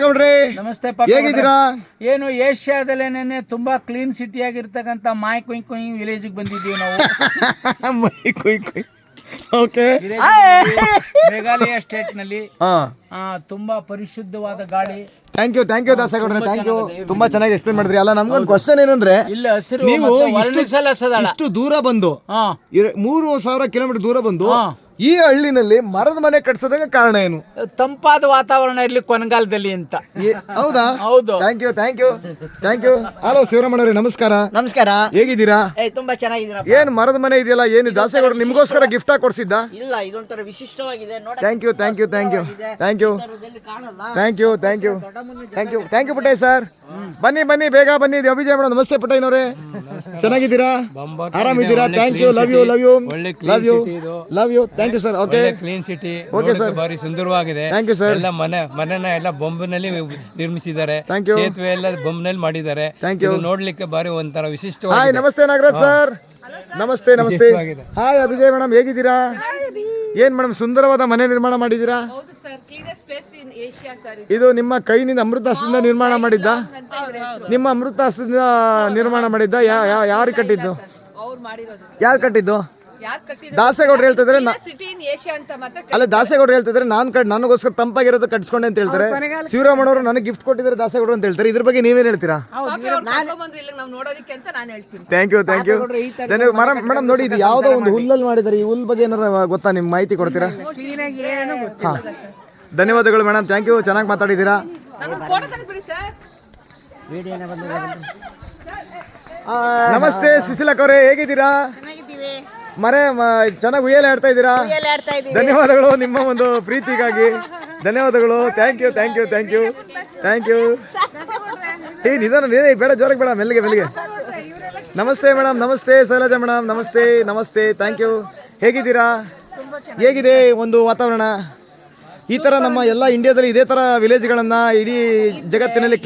ಗೌಡ್ರೆ ನಮಸ್ತೆ. ಹೇಗಿದ್ದೀರಾ? ಏನು ಏಷ್ಯಾದಲ್ಲೇನೆ ತುಂಬಾ ಕ್ಲೀನ್ ಸಿಟಿ ಆಗಿರ್ತಕ್ಕಂಥ ಮಾಯ್ ಕುಯ್ ಕುಯ್ ವಿಲೇಜ್ಗೆ ಬಂದಿದ್ದೀವಿ ನಾವು. ಓಕೆ, ಮೇಘಾಲಯ ಸ್ಟೇಟ್ ನಲ್ಲಿ ತುಂಬಾ ಪರಿಶುದ್ಧವಾದ ಗಾಳಿ. ಥ್ಯಾಂಕ್ ಯು ದಾಸಗೌಡ್ರೆ, ಥ್ಯಾಂಕ್ ಯು. ತುಂಬಾ ಚೆನ್ನಾಗಿ ಎಕ್ಸ್ಪ್ಲೇನ್ ಮಾಡಿದ್ರಿ. ಅಲ್ಲ, ನಮ್ಗೊಂದು ಕ್ವಶನ್ ಏನಂದ್ರೆ, ಇಲ್ಲ ಹಸಿರು ನೀವು ವರ್ಣಿಸಲಸದಳ. ಇಷ್ಟು ದೂರ ಬಂದು 3000 ಕಿಲೋಮೀಟರ್ ದೂರ ಬಂದು ಈ ಹಳ್ಳಿನಲ್ಲಿ ಮರದ ಮನೆ ಕಟ್ಸೋದಕ್ಕೆ ಕಾರಣ ಏನು? ತಂಪಾದ ವಾತಾವರಣ ಇರ್ಲಿ ಕೊನೆಗಾಲದಲ್ಲಿ ಅಂತ. ಹೌದಾ? ಹೌದು. Thank you. ಹಲೋ ಶಿವರಾಮಣ್ಣವ್ರೆ, ನಮಸ್ಕಾರ. ನಮಸ್ಕಾರ. ಹೇಗಿದ್ದೀರಾ? ತುಂಬಾ ಚೆನ್ನಾಗಿದ್ದೀರಾ. ಏನ್ ಮರದ ಮನೆ ಇದೆಯಲ್ಲ, ಏನು ದಾಸಗೌಡ್ರು ನಿಮ್ಗೋಸ್ಕರ ಗಿಫ್ಟ್ ಆಗಿ ಕೊಡ್ಸಿದ್ದ? ಇಲ್ಲ, ಇದೊಂಥರ ವಿಶಿಷ್ಟವಾಗಿದೆ. Thank you Puttaiah sir. ಬನ್ನಿ ಬೇಗ ಬನ್ನಿ. ಅಭಿಜಯ ಮೇಡಮ್ ನಮಸ್ತೆ. ಪುಟ್ಟಯ್ಯನವರೇ ಚೆನ್ನಾಗಿದ್ದೀರಾ? ಆರಾಮಿದ್ದೀರಾ? Thank you. Love you. Thank you sir. Okay, clean city. Okay sir, ಬಾರಿ ಸುಂದರವಾಗಿದೆ. Thank you sir. ಎಲ್ಲ ಮನೆನ ಎಲ್ಲ ಬೊಂಬಿನಲ್ಲಿ ನಿರ್ಮಿಸಿದ್ದಾರೆ. Thank you. ಸೇತುವೆ ಎಲ್ಲ ಬೊಂಬಿನಲ್ಲಿ ಮಾಡಿದ್ದಾರೆ. Thank you. ನೋಡ್ಲಿಕ್ಕೆ ಬಾರಿ ಒಂಥರ ಹಾಯ್, ವಿಶಿಷ್ಟವಾಗಿದೆ. ನಮಸ್ತೆ ನಾಗರಾಜ್ ಸರ್. ನಮಸ್ತೆ. ಹಾಯ್ ಅಭಿಜಯ್ ಮೇಡಮ್, ಹೇಗಿದ್ದೀರಾ? ಏನ್ ಮೇಡಮ್ ಸುಂದರವಾದ ಮನೆ ನಿರ್ಮಾಣ ಮಾಡಿದ್ದೀರಾ? ಇದು ನಿಮ್ಮ ಕೈನಿಂದ ಅಮೃತಾಸ್ತ್ರದಿಂದ ನಿರ್ಮಾಣ ಮಾಡಿದ್ದ? ನಿಮ್ಮ ಅಮೃತಾಸ್ತ್ರದಿಂದ ನಿರ್ಮಾಣ ಮಾಡಿದ್ದ? ಯಾರು ಕಟ್ಟಿದ್ದು? ದಾಸೇಗೌಡರು ಹೇಳ್ತಿದ್ರೆ, ಅಲ್ಲ ದಾಸೇಗೌಡರು ಹೇಳ್ತಿದ್ರೆ ನನಗೋಸ್ಕರ ತಂಪಾಗಿರೋದು ಕಟ್ಸ್ಕೊಂಡೆ ಅಂತ ಹೇಳ್ತಾರೆ. ಶಿವರಾಮಣ್ಣವರು ನನಗೆ ಗಿಫ್ಟ್ ಕೊಟ್ಟಿದ್ದಾರೆ ದಾಸೇಗೌಡರು ಅಂತ ಹೇಳ್ತಾರೆ. ಇದ್ರ ಬಗ್ಗೆ ನೀವೇನ್ ಹೇಳ್ತೀರಾ? Thank you. ಮೇಡಮ್ ನೋಡಿ, ಇದು ಯಾವ್ದೋ ಒಂದು ಹುಲ್ಲಲ್ಲಿ ಮಾಡಿದ್ದಾರೆ. ಈ ಹುಲ್ ಬಗ್ಗೆ ಏನಾರ ಗೊತ್ತಾ? ನಿಮ್ ಮಾಹಿತಿ ಕೊಡ್ತೀರಾ? ಹಾ, ಧನ್ಯವಾದಗಳು ಮೇಡಮ್. Thank you. ಚೆನ್ನಾಗಿ ಮಾತಾಡಿದ್ದೀರಾ. ನಮಸ್ತೆ ಸುಶೀಲಕ್ಕವ್ರೆ, ಹೇಗಿದ್ದೀರಾ? ಚೆನ್ನಾಗಿ ಉಯ್ಯಾಲೆ ಆಡ್ತಾ ಇದ್ದೀರಾ? ಧನ್ಯವಾದಗಳು ನಿಮ್ಮ ಒಂದು ಪ್ರೀತಿಗಾಗಿ. ಧನ್ಯವಾದಗಳು. Thank you. ನಿಧಾನ, ಬೇಡ, ಜೋರಾಗಿ ಬೇಡ, ಮೆಲ್ಲಿಗೆ. ನಮಸ್ತೆ ಮೇಡಮ್. ನಮಸ್ತೆ ಶೈಲಜಾ ಮೇಡಮ್. ನಮಸ್ತೆ. Thank you. ಹೇಗಿದ್ದೀರಾ? ಹೇಗಿದೆ ಒಂದು ವಾತಾವರಣ? ಈ ತರ ನಮ್ಮ ಎಲ್ಲ ಇಂಡಿಯಾದಲ್ಲಿ ಇದೇ ತರ ವಿಲೇಜ್ಗಳನ್ನ ಇಡೀ ಜಗತ್ತಿನಲ್ಲಿ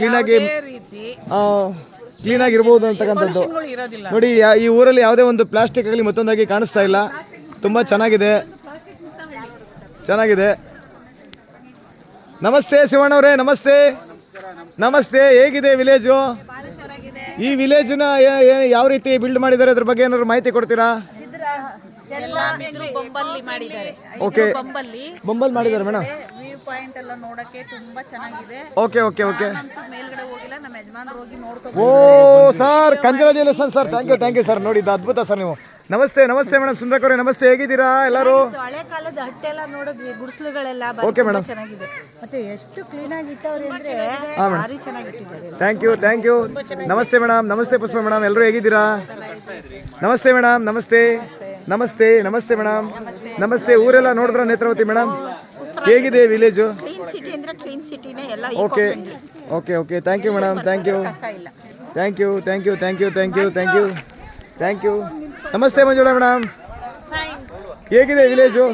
ಕ್ಲೀನಾಗಿರ್ಬೋದು ಅಂತಕ್ಕಂಥದ್ದು ನೋಡಿ. ಈ ಊರಲ್ಲಿ ಯಾವುದೇ ಒಂದು ಪ್ಲಾಸ್ಟಿಕ್ ಆಗಲಿ ಮತ್ತೊಂದಾಗಿ ಕಾಣಿಸ್ತಾ ಇಲ್ಲ. ತುಂಬ ಚೆನ್ನಾಗಿದೆ. ನಮಸ್ತೆ ಶಿವಣ್ಣವ್ರೆ. ನಮಸ್ತೆ. ಹೇಗಿದೆ ವಿಲೇಜು? ಈ ವಿಲೇಜ್ನ ಯಾವ ರೀತಿ ಬಿಲ್ಡ್ ಮಾಡಿದ್ದಾರೆ, ಅದ್ರ ಬಗ್ಗೆ ಏನಾದ್ರು ಮಾಹಿತಿ ಕೊಡ್ತೀರಾ? ಓಕೆ, ಬೊಂಬಲ್ ಮಾಡಿದ್ದಾರೆ madam. Okay. Oh sir, congratulation sir. Thank you sir. ನೋಡಿ, ಇದು ಅದ್ಭುತ ಸರ್. ನೀವು ನಮಸ್ತೆ ಮೇಡಮ್. ಸುಂದರಕವ್ರೆ ನಮಸ್ತೆ. ಹೇಗಿದ್ದೀರಾ ಎಲ್ಲರೂ? ಹಳೆ ಕಾಲದ ಹಟ್ಟೆ ಎಲ್ಲ ನೋಡಿದ್ವಿ, ಗುಡಿಸಲುಗಳೆಲ್ಲ ಓಕೆ ಮೇಡಮ್. ಚೆನ್ನಾಗಿದೆ. ಮತ್ತೆ ಎಷ್ಟು ಕ್ಲೀನ್ ಆಗಿ ಇಟ್ಟವ್ರೆ ಅಂದ್ರೆ ಭಾರಿ ಚೆನ್ನಾಗಿಟ್ಟಿದ್ದಾರೆ. Thank you. ನಮಸ್ತೆ ಮೇಡಮ್. ನಮಸ್ತೆ ಪುಷ್ಪ ಮೇಡಮ್. ಎಲ್ಲರೂ ಹೇಗಿದ್ದೀರಾ? ನಮಸ್ತೆ ಮೇಡಮ್. ನಮಸ್ತೆ ಮೇಡಮ್. ನಮಸ್ತೆ. ಊರೆಲ್ಲ ನೋಡಿದ್ರ ನೇತ್ರಾವತಿ ಮೇಡಮ್? ಹೇಗಿದೆ village? Okay. Thank you madam. Thank you. ನಮಸ್ತೆ ಮಂಜುಳಾ ಮೇಡಮ್. ಹೇಗಿದೆ ವಿಲೇಜು?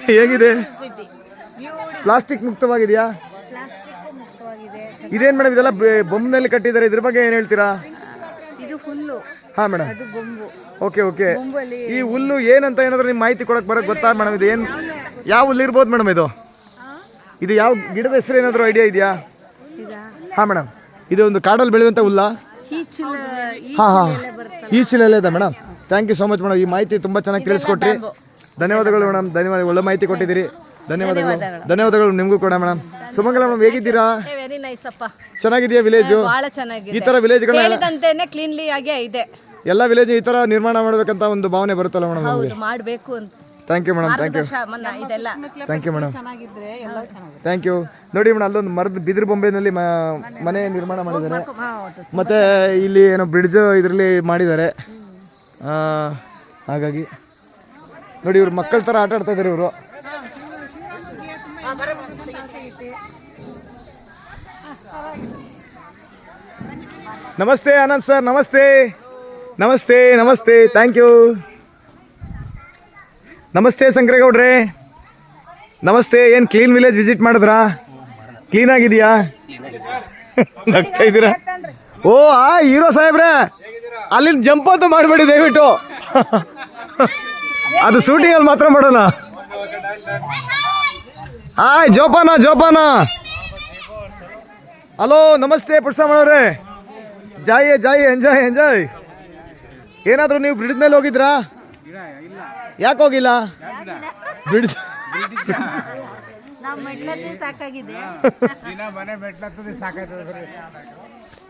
ಹೇಗಿದೆ? ಪ್ಲಾಸ್ಟಿಕ್ ಮುಕ್ತವಾಗಿದೆಯಾ? ಇದೇನು ಮೇಡಮ್, ಇದೆಲ್ಲ ಬೊಂಬಿನಲ್ಲಿ ಕಟ್ಟಿದ್ದಾರೆ. ಇದ್ರ ಬಗ್ಗೆ ಏನು ಹೇಳ್ತೀರಾ? ಹಾ ಮೇಡಮ್. ಓಕೆ. ಈ ಹುಲ್ಲು ಏನಂತ ಏನಾದ್ರು ನಿಮ್ಮ ಮಾಹಿತಿ ಕೊಡಕ್ಕೆ ಬರೋಕ್ಕೆ ಗೊತ್ತಾ ಮೇಡಮ್? ಇದು ಏನು, ಯಾವ ಹುಲ್ಲು ಇರ್ಬೋದು ಮೇಡಮ್? ಇದು ಯಾವ ಗಿಡದ ಹೆಸರು ಏನಾದರೂ ಐಡಿಯಾ ಇದೆಯಾ? ಹಾ ಮೇಡಮ್. ಇದು ಒಂದು ಕಾಡಲ್ಲಿ ಬೆಳೆಯುವಂಥ ಹುಲ್ಲ? ಹಾಂ, ಈಚಿಲೆಲ್ಲ ಇದೆ madam. Thank you so much madam. ಈ ಮಾಹಿತಿ ತುಂಬ ಚೆನ್ನಾಗಿ ತಿಳಿಸ್ಕೊಟ್ರಿ. ಧನ್ಯವಾದಗಳು ಮೇಡಮ್. ಒಳ್ಳೆ ಮಾಹಿತಿ ಕೊಟ್ಟಿದ್ದೀರಿ. ಧನ್ಯವಾದಗಳು ನಿಮಗೂ ಕೂಡ ಮೇಡಮ್. ಸುಮಂಗಲ ಮೇಡಮ್, ಹೇಗಿದ್ದೀರಾ? ಚೆನ್ನಾಗಿದೆಯಾ ವಿಲೇಜು? ಈ ಥರ ವಿಲೇಜ್ಗಳನ್ನ ಕ್ಲೀನ್ಲಿ ಆಗೇ ಇದೆ. ಎಲ್ಲ ವಿಲೇಜ್ ಈ ಥರ ನಿರ್ಮಾಣ ಮಾಡಬೇಕಂತ ಒಂದು ಭಾವನೆ ಬರುತ್ತಲ್ಲ ಮೇಡಮ್ ನಮಗೆ? ಮಾಡಬೇಕು ಅಂತ. Thank you madam. Thank you. ನೋಡಿ ಮೇಡಮ್, ಅಲ್ಲೊಂದು ಮರದ ಬಿದಿರು ಬೊಂಬೆನಲ್ಲಿ ಮನೆ ನಿರ್ಮಾಣ ಮಾಡಿದ್ದಾರೆ. ಮತ್ತು ಇಲ್ಲಿ ಏನೋ ಬ್ರಿಡ್ಜ್ ಇದರಲ್ಲಿ ಮಾಡಿದ್ದಾರೆ. ಹಾಗಾಗಿ ನೋಡಿ, ಇವ್ರು ಮಕ್ಕಳ ಥರ ಆಟ ಆಡ್ತಾ ಇದ್ದಾರೆ ಇವರು. ನಮಸ್ತೆ ಆನಂದ್ ಸರ್. ನಮಸ್ತೆ. Thank you. ನಮಸ್ತೆ ಶಂಕರೇಗೌಡ್ರೆ. ನಮಸ್ತೆ. ಏನು ಕ್ಲೀನ್ ವಿಲೇಜ್ ವಿಸಿಟ್ ಮಾಡಿದ್ರಾ? ಕ್ಲೀನ್ ಆಗಿದೆಯಾ? ನಗ್ತಾ ಇದ್ದೀರಾ? ಓ ಹೀರೋ ಸಾಹೇಬ್ರೆ, ಅಲ್ಲಿಂದ ಜಂಪ್ ಅಂತ ಮಾಡಬೇಡಿ ದಯವಿಟ್ಟು. ಅದು ಶೂಟಿಂಗಲ್ಲಿ ಮಾತ್ರ ಮಾಡೋಣ. ಹಾಯ್ ಜೋಪಾನ ಹಲೋ ನಮಸ್ತೆ ಪುಟ್ಸಮ್ಮನವ್ರೆ. ಜಾಯ್ ಎಂಜಾಯ್. ಏನಾದರೂ ನೀವು ಬ್ರಿಡ್ಜ್ ಮೇಲೆ ಹೋಗಿದ್ರಾ? ಯಾಕೆ ಹೋಗಿಲ್ಲ? ಬ್ರಿಡ್ಜ್ ನಾವು ಮೆಟ್ಲತ್ತಿ ಸಾಕಾಗಿದೆ. ದಿನ ಮನೆ ಮೆಟ್ಲತ್ತದೆ ಸಾಕಾಯ್ತದೆ.